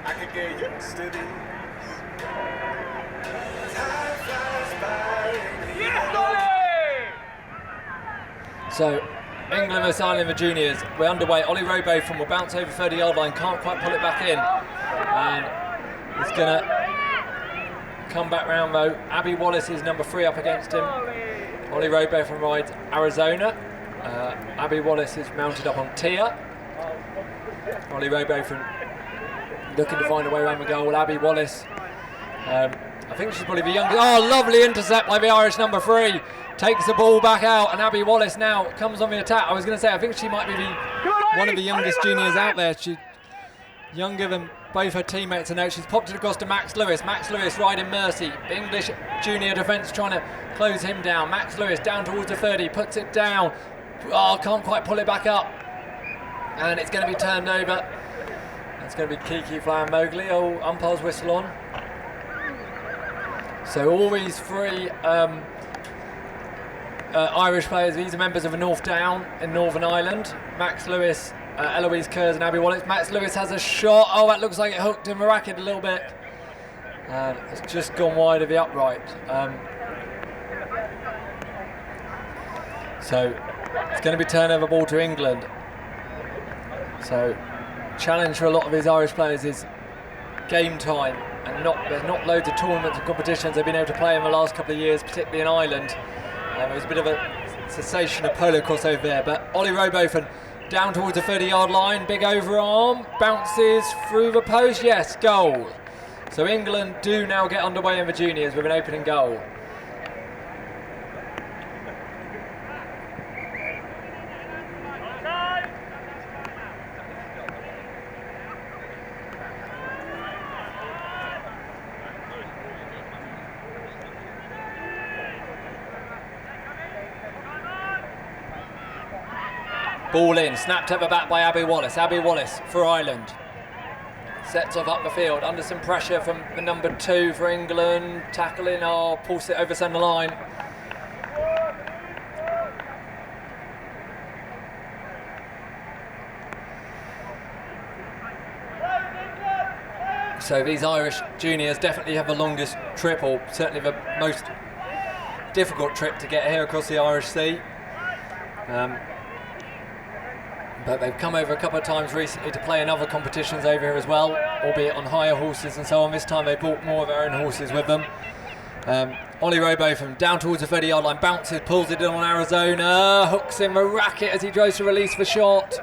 I could get used to this. Time flies by. So, England vs Ireland for juniors. We're underway. Ollie Robotham will bounce over 30-yard line, can't quite pull it back in. And he's going to come back round though. Abby Wallace is number 3 up against him. Ollie Robotham rides Arizona. Abby Wallace is mounted up on Tia. Ollie Robotham looking to find a way around the goal. Abby Wallace, I think she's probably the youngest. Oh, lovely intercept by the Irish number 3. Takes the ball back out, and Abby Wallace now comes on the attack. I was going to say, I think she might be one of the youngest juniors out there. She's younger than both her teammates. And now she's popped it across to Max Lewis. Max Lewis riding Mercy. The English junior defence trying to close him down. Max Lewis down towards the 30, puts it down. Oh, can't quite pull it back up. And it's going to be turned over. It's going to be Kiki flying Mowgli. Oh, umpire's whistle on. So all these 3 Irish players, these are members of the North Down in Northern Ireland. Max Lewis, Eloise Kurz and Abby Wallace. Max Lewis has a shot. Oh, that looks like it hooked in the racket a little bit. And it's just gone wide of the upright. So it's going to be turnover ball to England. So challenge for a lot of these Irish players is game time. And there's not loads of tournaments and competitions they've been able to play in the last couple of years, particularly in Ireland. There's a bit of a cessation of Polocrosse over there, but Ollie Robotham down towards the 30-yard line, big overarm, bounces through the post, yes, goal. So England do now get underway in the juniors with an opening goal. Ball in, snapped at the back by Abby Wallace. Abby Wallace for Ireland. Sets off up the field, under some pressure from the number 2 for England. Tackling, pulls it over centre line. So these Irish juniors definitely have the longest trip, or certainly the most difficult trip to get here across the Irish Sea. But they've come over a couple of times recently to play in other competitions over here as well, albeit on higher horses and so on. This time they brought more of their own horses with them. Ollie Robotham down towards the 30-yard line, bounces, pulls it in on Arizona, hooks in the racket as he tries to release the shot.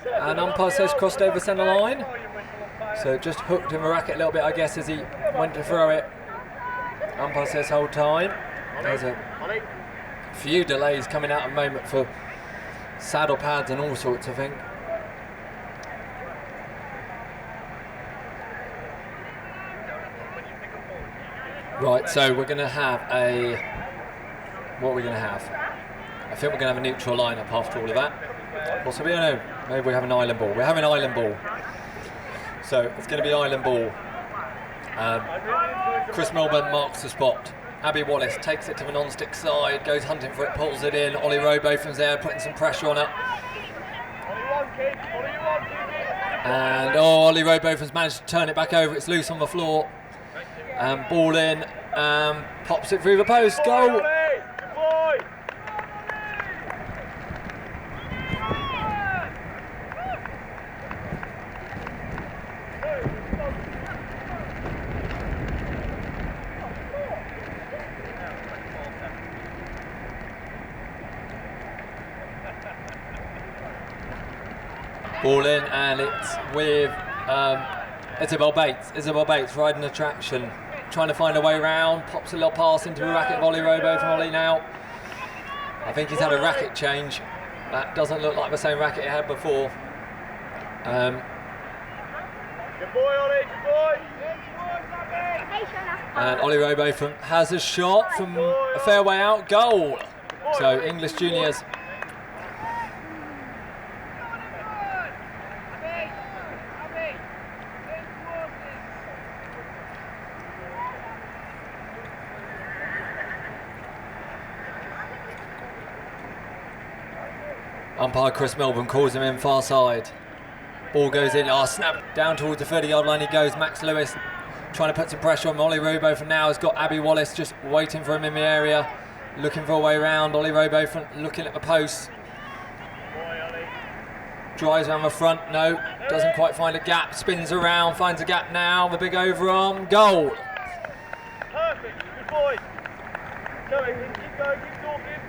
And umpire says crossed over centre line. So just hooked in the racket a little bit, I guess, as he went to throw it. Umpire says hold time. There's a few delays coming out at the moment for saddle pads and all sorts, I think. Right, so we're going to have what are we going to have? I think we're going to have a neutral lineup after all of that. Possibly, I don't know. Maybe we have an island ball. We're having island ball. So it's going to be island ball. Chris Milburn marks the spot. Abby Wallace takes it to the non-stick side, goes hunting for it, pulls it in. Ollie Robotham's there, putting some pressure on it. And Ollie Robotham's managed to turn it back over. It's loose on the floor. Ball in, pops it through the post. Goal! Ball in, and it's with Isabel Bates. Isabel Bates riding the traction, trying to find a way around, pops a little pass into the racket of Ollie Robo from Ollie now. I think he's had a racket change. That doesn't look like the same racket he had before. Good boy, Ollie, good boy. And Ollie Robo has a shot from a fair way out, goal. So English juniors umpire Chris Milburn calls him in far side. Ball goes in, snap down towards the 30-yard line he goes. Max Lewis trying to put some pressure on Ollie Robo for now. Has got Abby Wallace just waiting for him in the area, looking for a way around. Ollie Robo looking at the post. Drives around the front, no, doesn't quite find a gap, spins around, finds a gap now, the big overarm, goal. Perfect, good boy. Go in, keep going, keep talking.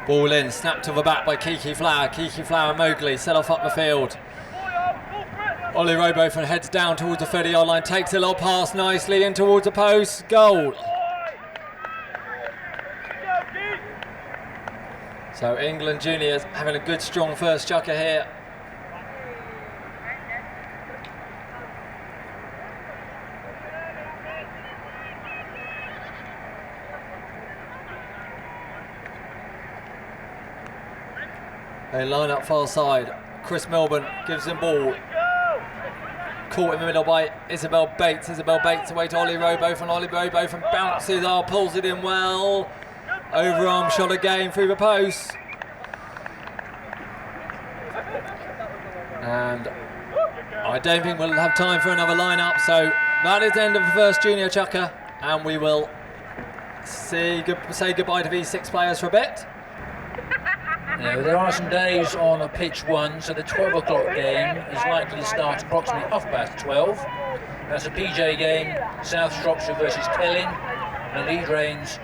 Ball in, snapped to the back by Kiki Flower. Kiki Flower and Mowgli set off up the field. Ollie Robo heads down towards the 30-yard line, takes a little pass nicely in towards the post, goal. So England juniors having a good strong first chucker here. They line up far side. Chris Milburn gives him ball. Caught in the middle by Isabel Bates. Isabel Bates away to Ollie Robo from Ollie Robo from bounces, pulls it in well. Overarm shot again through the post. And I don't think we'll have time for another line-up, so that is the end of the first junior chucker, and we will say goodbye to these 6 players for a bit. Now, there are some days on a pitch 1, so the 12 o'clock game is likely to start approximately 12:30. That's a PJ game, South Shropshire versus Telling, and Lee Drains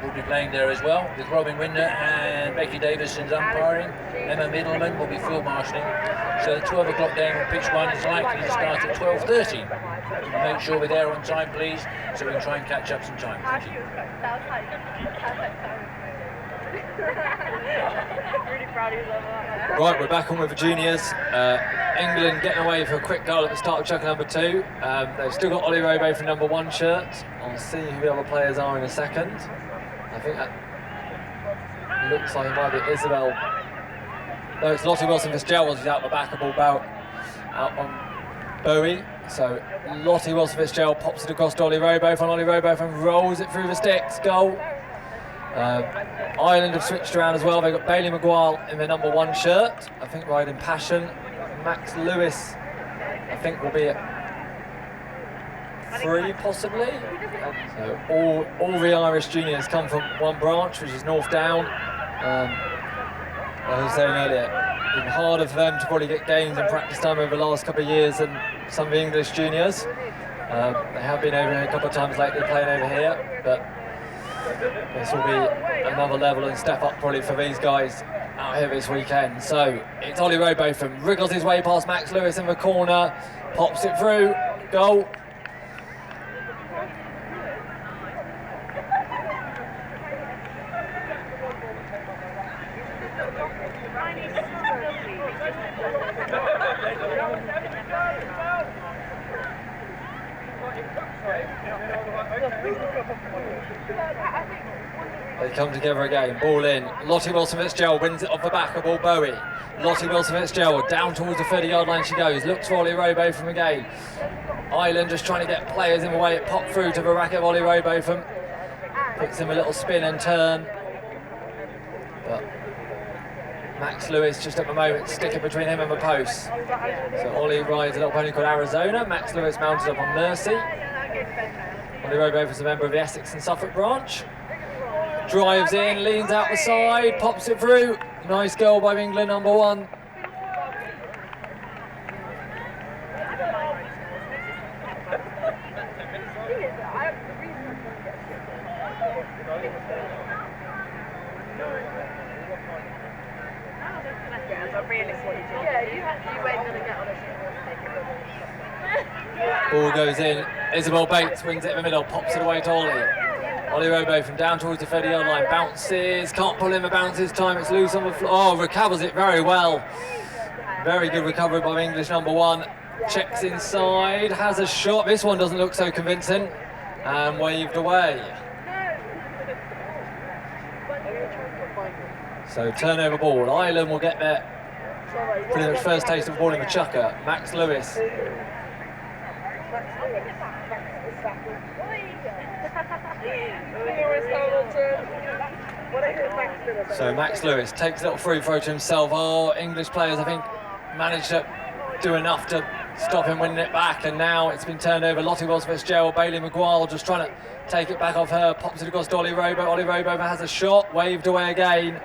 will be playing there as well, with Robin Winder and Becky Davison's umpiring. Emma Middleman will be field marshalling. So the 12 o'clock game on pitch 1 is likely to start at 12:30. Make sure we're there on time, please, so we can try and catch up some time. Thank you. Right, we're back on with the juniors. England getting away for a quick goal at the start of chucker number 2. They've still got Ollie Robo for number 1 shirt. I'll see who the other players are in a second. I think that looks like it might be Isabel. No, it's Lottie Wilson-Fitzgerald who's out the back of ball out on Bowie. So Lottie Wilson-Fitzgerald pops it across to Ollie Robo from rolls it through the sticks. Goal. Ireland have switched around as well. They've got Bailey Maguire in their number 1 shirt, I think riding Passion. Max Lewis, I think, will be at 3 possibly. So all the Irish juniors come from one branch, which is North Down. Like I was saying earlier, it's been harder for them to probably get games and practice time over the last couple of years than some of the English juniors. They have been over here a couple of times lately playing over here, but this will be another level and step up probably for these guys out here this weekend. So it's Ollie Robo wriggles his way past Max Lewis in the corner, pops it through, goal. They come together again, ball in. Lottie Wilson-Fitzgerald wins it off the back of ball Bowie. Lottie Wilson-Fitzgerald down towards the 30-yard line she goes, looks for Ollie Robo from again. Ireland just trying to get players in the way, it popped through to the rack of Ollie Robo from. Puts him a little spin and turn. But Max Lewis just at the moment sticking between him and the post. So Ollie rides a little pony called Arizona. Max Lewis mounted up on Mercy. Ollie Robo is a member of the Essex and Suffolk branch. Drives in, leans out the side, pops it through. Nice goal by England, number 1. Ball goes in, Isabel Bates wins it in the middle, pops it away to Ollie. Ollie Robo from down towards the 30-yard line, bounces, can't pull in the bounce this time, it's loose on the floor. Oh, recovers it very well. Very good recovery by English number 1. Checks inside, has a shot. This one doesn't look so convincing, and waved away. So turnover ball. Ireland will get their pretty much first taste of ball in the chucker. Max Lewis. So Max Lewis takes a little free throw to himself. Oh, English players, I think, managed to do enough to stop him winning it back, and now it's been turned over. Lottie Wilson-Fitzgerald, Bailey Maguire just trying to take it back off her, pops it across to Ollie Robo. Ollie Robo has a shot, waved away again.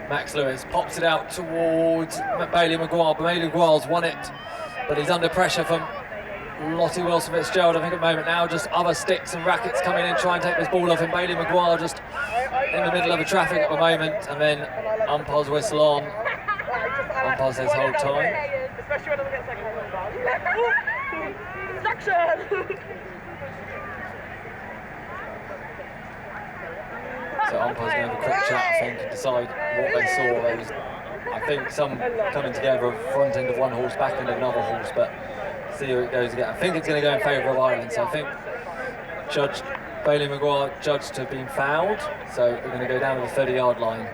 Max Lewis pops it out towards Bailey Maguire. Bailey Maguire's won it, but he's under pressure from Lottie Wilson-Fitzgerald, I think, at the moment now. Just other sticks and rackets coming in, try and take this ball off him. Bailey Maguire just in the middle of the traffic at the moment, and then umpire's whistle on. Umpire says hold time. Especially when it gets like distraction. So umpire's going to have a quick chat, I think, and decide what they saw. There was, I think, some coming together of front end of one horse, back end of another horse, but see how it goes again. I think it's going to go in favour of Ireland, so I think Judge Bailey Maguire judged to have been fouled, so we're going to go down to the 30-yard line.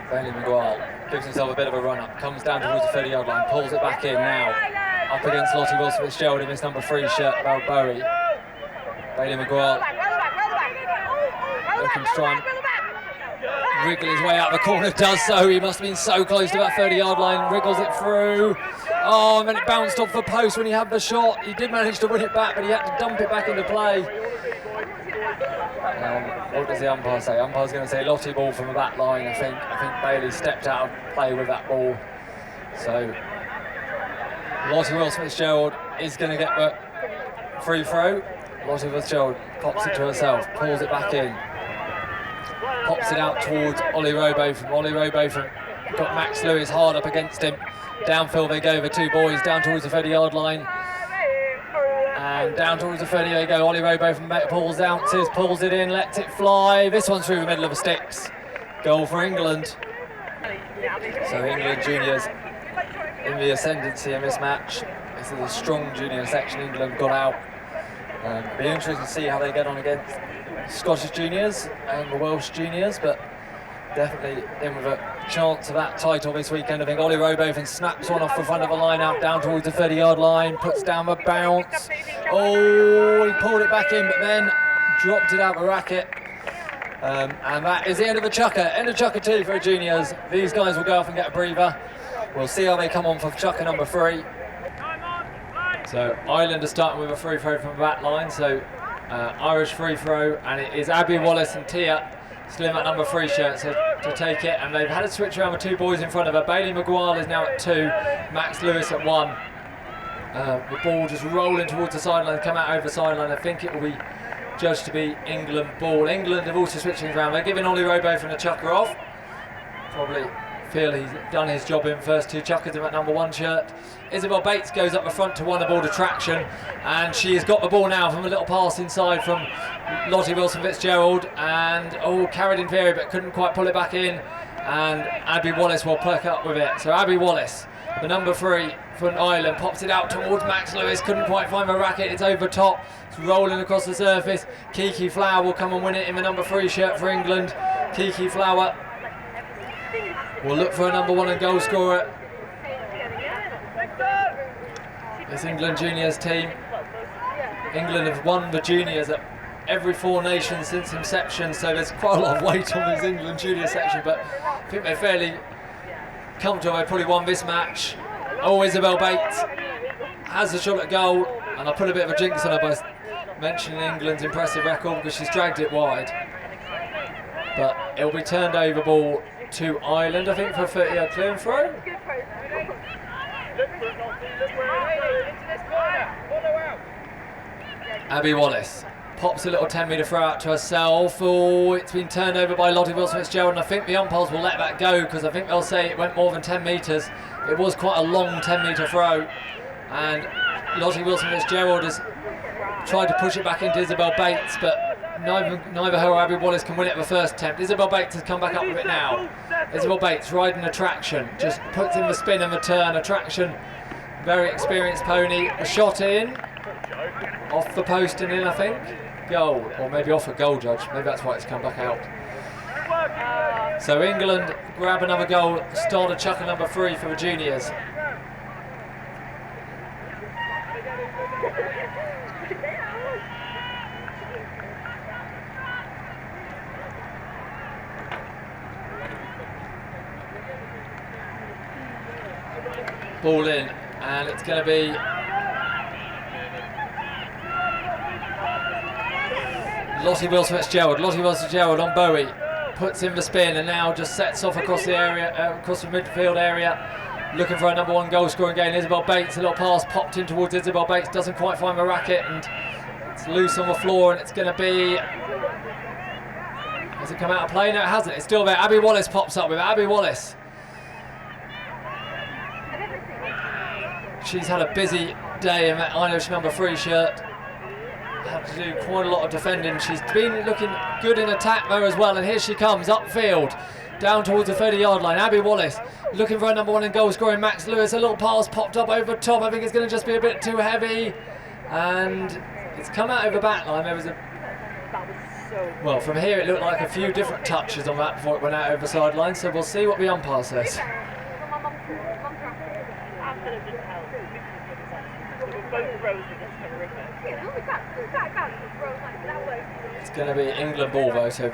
Bailey Maguire gives himself a bit of a run-up, comes down towards the 30-yard line, pulls it back in now. Up against Lottie Wilson-Fitzgerald in this number 3 shirt, Bell Bowie. Bailey Maguire looking to try and wriggle his way out of the corner, does so. He must have been so close to that 30-yard line, wriggles it through. Oh, and then it bounced off the post when he had the shot. He did manage to win it back, but he had to dump it back into play. What does the umpire say? Umpire's going to say Lottie ball from the back line, I think. I think Bailey stepped out of play with that ball. So Lottie Wilson-Fitzgerald is going to get the free throw. Lottie Wilson-Fitzgerald pops it to herself, pulls it back in, pops it out towards Ollie Robotham. Ollie Robotham got Max Lewis hard up against him. Downfield they go, the two boys down towards the 30-yard line. And down towards the 30 they go. Ollie Robotham pulls ounces, pulls it in, lets it fly. This one's through the middle of the sticks. Goal for England. So England juniors in the ascendancy in this match. This is a strong junior section. England got out. Be interesting to see how they get on against Scottish juniors and the Welsh juniors, but definitely in with a chance of that title this weekend. I think Ollie Robotham snaps one off the front of the line out down towards the 30-yard line, puts down the bounce. Oh, he pulled it back in, but then dropped it out the racket. And that is the end of the chucker. End of chucker 2 for the juniors. These guys will go off and get a breather. We'll see how they come on for chucker number 3. So Ireland are starting with a free throw from the back line. So Irish free throw, and it is Abby Wallace and Tia still in that number 3 shirt to take it. And they've had a switch around with two boys in front of her. Bailey Maguire is now at 2, Max Lewis at 1. The ball just rolling towards the sideline, come out over the sideline. I think it will be judged to be England ball. England have also switching around. They're giving Ollie Robotham the chucker off. Probably feel he's done his job in first 2 chuckers in that number 1 shirt. Isabel Bates goes up the front to win the ball to traction, and she has got the ball now from a little pass inside from Lottie Wilson-Fitzgerald, and carried in theory but couldn't quite pull it back in, and Abby Wallace will pick up with it. So Abby Wallace, the number 3 from Ireland, pops it out towards Max Lewis, couldn't quite find the racket, it's over top, it's rolling across the surface. Kiki Flower will come and win it in the number 3 shirt for England. Kiki Flower will look for a number 1 and goal scorer. This England juniors team. England have won the juniors at every 4 nations since inception, so there's quite a lot of weight on this England junior section, but I think they're fairly comfortable. They probably won this match. Oh, Isabel Bates has a shot at goal, and I put a bit of a jinx on her by mentioning England's impressive record because she's dragged it wide. But it'll be turned over ball to Ireland, I think, for a 30-yard clear and throw. Abby Wallace pops a little 10-metre throw out to herself. Oh, it's been turned over by Lottie Wilson-Fitzgerald, and I think the umpires will let that go because I think they'll say it went more than 10 metres. It was quite a long 10-metre throw, and Lottie Wilson-Fitzgerald has tried to push it back into Isabel Bates, but neither her or Abby Wallace can win it at the first attempt. Isabel Bates has come back up with it now. Isabel Bates riding Attraction, just puts in the spin and the turn. Attraction, very experienced pony. A shot in, off the post and in, I think. Goal, or maybe off a goal judge. Maybe that's why it's come back out. So England grab another goal, start a chucker number 3 for the juniors. Ball in, and it's going to be Lottie Wilson-Fitzgerald. Lottie Wilson-Fitzgerald on Bowie, puts in the spin and now just sets off across the area, across the midfield area, looking for a number 1 goal scoring game. Isabel Bates, a little pass popped in towards Isabel Bates, doesn't quite find the racket, and it's loose on the floor, and it's going to be... Has it come out of play? No, it hasn't. It's still there. Abby Wallace pops up with it. Abby Wallace. She's had a busy day in that Irish number 3 shirt. Had to do quite a lot of defending. She's been looking good in attack though as well, and here she comes upfield, down towards the 30-yard line. Abby Wallace looking for a number 1 in goal scoring, Max Lewis. A little pass popped up over top. I think it's going to just be a bit too heavy, and it's come out over the back line. There was a... Well, from here it looked like a few different touches on that before it went out over the sideline, so we'll see what the umpire says. It's going to be England ball though, so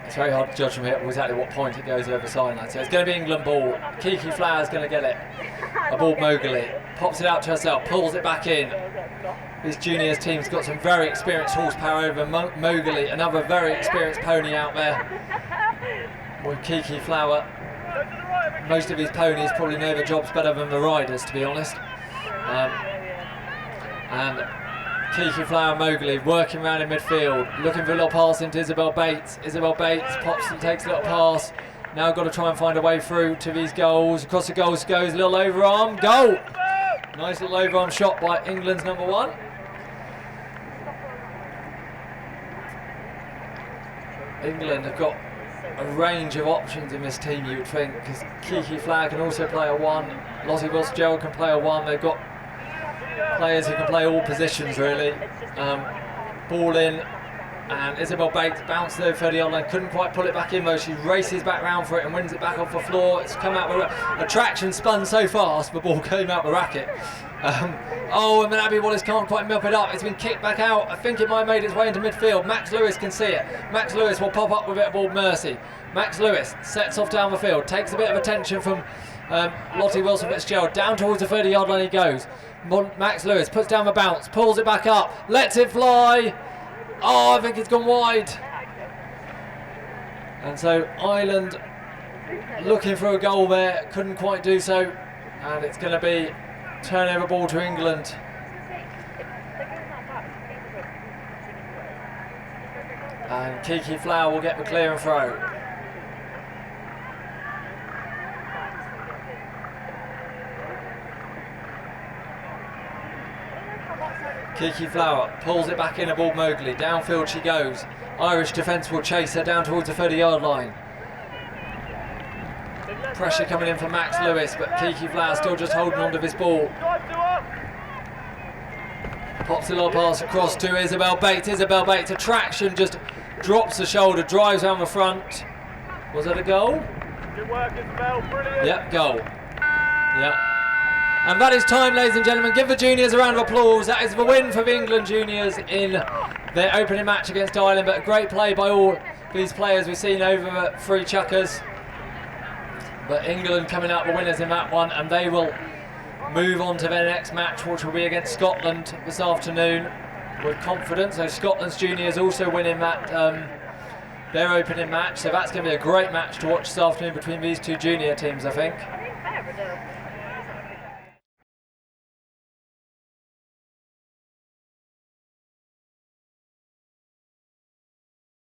it's very hard to judge from here exactly what point it goes over the sideline. So it's going to be England ball. Kiki Flower's going to get it. A ball Mowgli pops it out to herself, pulls it back in. This juniors team's got some very experienced horsepower over Mowgli, another very experienced pony out there. With Kiki Flower, most of these ponies probably know their jobs better than the riders, to be honest. And Kiki Flower Mowgli working around in midfield, looking for a little pass into Isabel Bates. Isabel Bates pops and takes a little pass. Now got to try and find a way through to these goals. Across the goals goes, a little overarm, goal! Nice little overarm shot by England's number 1. England have got a range of options in this team, you would think, because Kiki Flower can also play a 1. Lottie Wilson-Fitzgerald can play a 1. They've got players who can play all positions really. Ball in, and Isabel Bates bounced over 30-yard line, couldn't quite pull it back in though. She races back round for it and wins it back off the floor. It's come out with Attraction, spun so fast the ball came out the racket. Oh, and then Abby Wallace can't quite mop it up. It's been kicked back out. I think it might have made its way into midfield. Max Lewis can see it. Max Lewis will pop up with it aboard Mercy. Max Lewis sets off down the field, takes a bit of attention from Lottie Wilson-Fitzgerald. Down towards the 30-yard line he goes. Max Lewis puts down the bounce, pulls it back up, lets it fly. Oh, I think it's gone wide. And so Ireland looking for a goal there, couldn't quite do so. And it's going to be turnover ball to England. And Kiki Flower will get the clear and throw. Kiki Flower pulls it back in aboard Mowgli. Downfield she goes. Irish defence will chase her down towards the 30-yard line. Pressure coming in from Max Lewis, but Kiki Flower still just holding on to this ball. Pops a little pass across to Isabel Bates. Isabel Bates, Attraction, just drops the shoulder, drives down the front. Was that a goal? Good work, Isabel, brilliant. Yep, goal. Yep. And that is time, ladies and gentlemen. Give the juniors a round of applause. That is the win for the England juniors in their opening match against Ireland. But a great play by all these players we've seen over the 3 chuckers. But England coming out the winners in that one, and they will move on to their next match, which will be against Scotland this afternoon with confidence. So Scotland's juniors also winning that their opening match. So that's going to be a great match to watch this afternoon between these 2 junior teams, I think.